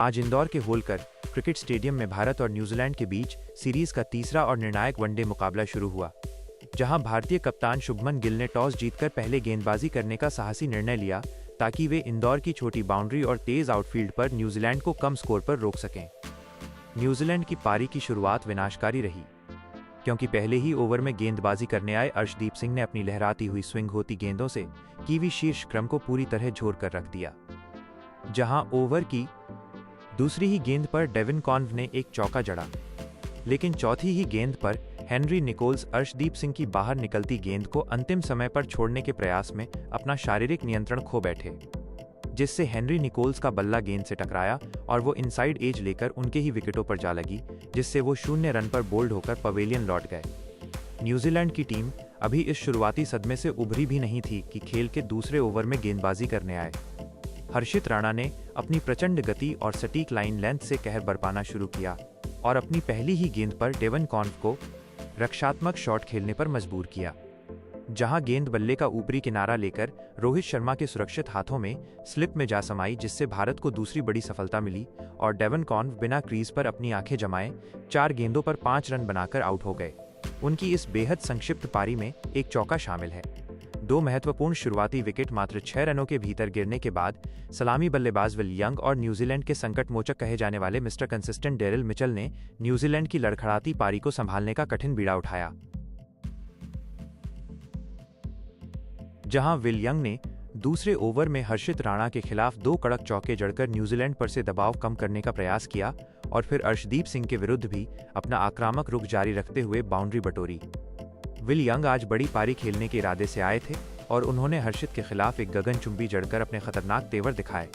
आज इंदौर के Holkar cricket stadium में भारत और न्यूजीलैंड के बीच सीरीज का तीसरा और निर्णायक वनडे मुकाबला शुरू हुआ, जहां भारतीय कप्तान शुभमन गिल ने टॉस जीतकर पहले गेंदबाजी करने का साहसी निर्णय लिया ताकि वे इंदौर की छोटी बाउंड्री और तेज आउटफील्ड पर न्यूजीलैंड को कम स्कोर पर रोक सकें। न्यूजीलैंड की पारी की शुरुआत विनाशकारी रही, क्योंकि पहले ही ओवर में गेंदबाजी करने आए अर्शदीप सिंह ने अपनी लहराती हुई स्विंग होती गेंदों से कीवी शीर्ष क्रम को पूरी तरह झोर कर रख दिया। जहां ओवर की दूसरी ही गेंद पर डेविन कॉन्व ने एक चौका जड़ा, लेकिन चौथी ही गेंद पर हेनरी निकोल्स अर्शदीप सिंह की बाहर निकलती गेंद को अंतिम समय पर छोड़ने के प्रयास में अपना शारीरिक नियंत्रण खो बैठे, जिससे हेनरी निकोल्स का बल्ला गेंद से टकराया और वो इनसाइड एज लेकर उनके ही विकेटों पर जा लगी, जिससे वो 0 रन पर बोल्ड होकर पवेलियन लौट गए। न्यूजीलैंड की टीम अभी इस शुरुआती सदमे से उभरी भी नहीं थी कि खेल के दूसरे ओवर में गेंदबाजी करने आए हर्षित राणा ने अपनी प्रचंड गति और सटीक लाइन लेंथ से कहर बरपाना शुरू किया और अपनी पहली ही गेंद पर डेवन कॉन्व को रक्षात्मक शॉट खेलने पर मजबूर किया, जहां गेंद बल्ले का ऊपरी किनारा लेकर रोहित शर्मा के सुरक्षित हाथों में स्लिप में जा समाई, जिससे भारत को दूसरी बड़ी सफलता मिली और डेवन कॉन्व बिना क्रीज पर अपनी आंखें जमाए 4 गेंदों पर 5 रन बनाकर आउट हो गए। उनकी इस बेहद संक्षिप्त पारी में एक चौका शामिल है। 2 महत्वपूर्ण शुरुआती विकेट मात्र 6 रनों के भीतर गिरने के बाद सलामी बल्लेबाज विल यंग और न्यूजीलैंड के संकट मोचक कहे जाने वाले मिस्टर कंसिस्टेंट डेरिल मिचेल ने न्यूजीलैंड की लड़खड़ाती पारी को संभालने का कठिन बीड़ा उठाया। जहां विल यंग ने दूसरे ओवर में हर्षित राणा के खिलाफ 2 कड़क चौके जड़कर न्यूजीलैंड पर से दबाव कम करने का प्रयास किया और फिर अर्शदीप सिंह के विरुद्ध भी अपना आक्रामक रुख जारी रखते हुए बाउंड्री बटोरी। विल यंग आज बड़ी पारी खेलने के इरादे से आए थे और उन्होंने हर्षित के खिलाफ एक गगनचुंबी जड़कर अपने खतरनाक तेवर दिखाए,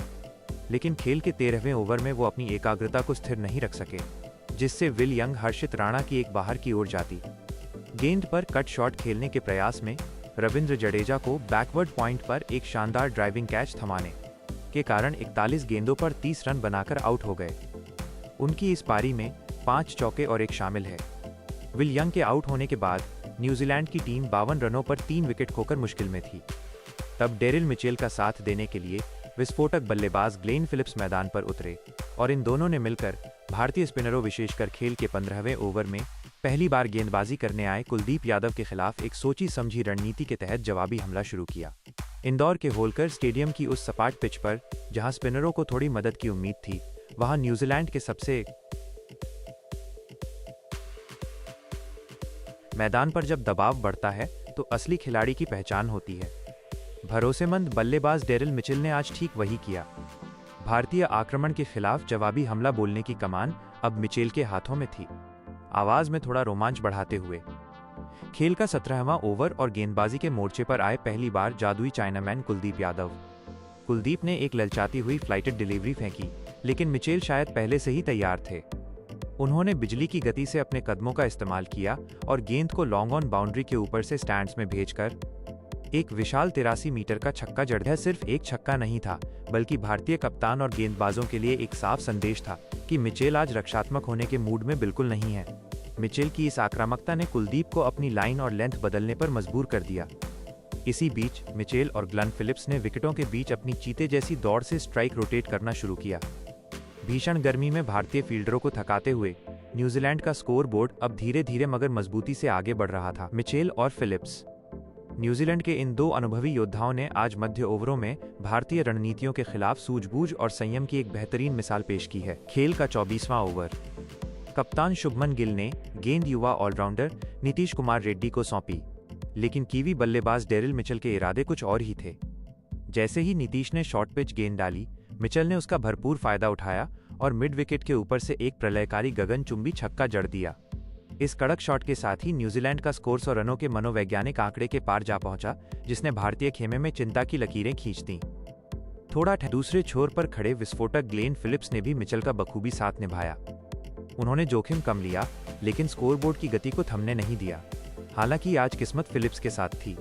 लेकिन खेल के 13वें ओवर में वो अपनी एकाग्रता को स्थिर नहीं रख सके, जिससे विल यंग हर्षित राणा की एक बाहर की ओर जाती गेंद पर कट शॉट खेलने के प्रयास में रविंद्र जडेजा को बैकवर्ड पॉइंट पर एक शानदार ड्राइविंग कैच थमाने के कारण 41 गेंदों पर 30 रन बनाकर आउट हो गए। उनकी इस पारी में 5 चौके और एक शामिल है। विल यंग के आउट होने के बाद न्यूजीलैंड की टीम 52 रनों पर 3 विकेट खोकर मुश्किल में थी। तब डेरिल मिचेल का साथ देने के लिए विस्फोटक बल्लेबाज ग्लेन फिलिप्स मैदान पर उतरे और इन दोनों ने मिलकर भारतीय स्पिनरों विशेषकर खेल के 15वें ओवर में पहली बार गेंदबाजी करने आए कुलदीप यादव के खिलाफ एक सोची समझी रणनीति के तहत जवाबी हमला शुरू किया। इंदौर के होलकर स्टेडियम की उस सपाट पिच पर जहां स्पिनरों को थोड़ी मदद की उम्मीद थी, वहां न्यूजीलैंड के सबसे मैदान पर जब दबाव बढ़ता है तो असली खिलाड़ी की पहचान होती है। भरोसेमंद बल्लेबाज डेरिल मिचेल ने आज ठीक वही किया। भारतीय आक्रमण के खिलाफ जवाबी हमला बोलने की कमान अब मिचेल के हाथों में थी। आवाज में थोड़ा रोमांच बढ़ाते हुए खेल का 17वां ओवर और गेंदबाजी के मोर्चे पर आए पहली बार जादुई चाइनामैन कुलदीप यादव। कुलदीप ने एक ललचाती हुई फ्लाइटेड डिलीवरी फेंकी, लेकिन मिचेल शायद पहले से ही तैयार थे। उन्होंने बिजली की गति से अपने कदमों का इस्तेमाल किया और गेंद को लॉन्ग ऑन बाउंड्री के ऊपर से स्टैंड्स में भेजकर एक विशाल 83 मीटर का छक्का जड़ दिया। सिर्फ एक छक्का नहीं था, बल्कि भारतीय कप्तान और गेंदबाजों के लिए एक साफ संदेश था कि मिचेल आज रक्षात्मक होने के मूड में बिल्कुल नहीं है। मिचेल की इस आक्रामकता ने कुलदीप को अपनी लाइन और लेंथ बदलने पर मजबूर कर दिया। इसी बीच मिचेल और ग्लेन फिलिप्स ने विकेटों के बीच अपनी चीते जैसी दौड़ से स्ट्राइक रोटेट करना शुरू किया। भीषण गर्मी में भारतीय फील्डरों को थकाते हुए न्यूजीलैंड का स्कोर बोर्ड अब धीरे धीरे मगर मजबूती से आगे बढ़ रहा था। मिचेल और फिलिप्स, न्यूजीलैंड के इन 2 अनुभवी योद्धाओं ने आज मध्य ओवरों में भारतीय रणनीतियों के खिलाफ सूझबूझ और संयम की एक बेहतरीन मिसाल पेश की है। खेल का 24वां ओवर कप्तान शुभमन गिल ने गेंद युवा ऑलराउंडर नीतीश कुमार रेड्डी को सौंपी, लेकिन कीवी बल्लेबाज डेरिल मिचेल के इरादे कुछ और ही थे। जैसे ही नीतीश ने शॉर्ट पिच गेंद डाली, मिचेल ने उसका भरपूर फायदा उठाया और मिड विकेट के ऊपर से एक प्रलयकारी गगनचुंबी छक्का जड़ दिया। इस कड़क शॉट के साथ ही न्यूजीलैंड का स्कोर 100 रनों के मनोवैज्ञानिक आंकड़े के पार जा पहुंचा, जिसने भारतीय खेमे में चिंता की लकीरें खींच दी। थोड़ा दूसरे छोर पर खड़े विस्फोटक ग्लेन फिलिप्स ने भी मिचेल का बखूबी साथ निभाया। उन्होंने जोखिम कम लिया, लेकिन स्कोरबोर्ड की गति को थमने नहीं दिया। हालांकि आज किस्मत फिलिप्स के साथ थी।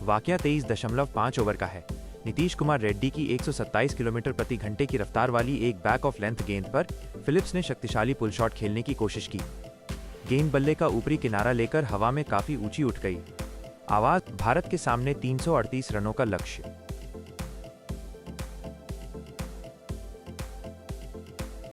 वाकया 23.5 ओवर का है। नीतीश कुमार रेड्डी की 127 किलोमीटर प्रति घंटे की रफ्तार वाली एक बैक ऑफ लेंथ गेंद पर फिलिप्स ने शक्तिशाली पुल शॉट खेलने की कोशिश की। गेंद बल्ले का ऊपरी किनारा लेकर हवा में काफी ऊंची उठ गई। आवाज भारत के सामने 338 रनों का लक्ष्य।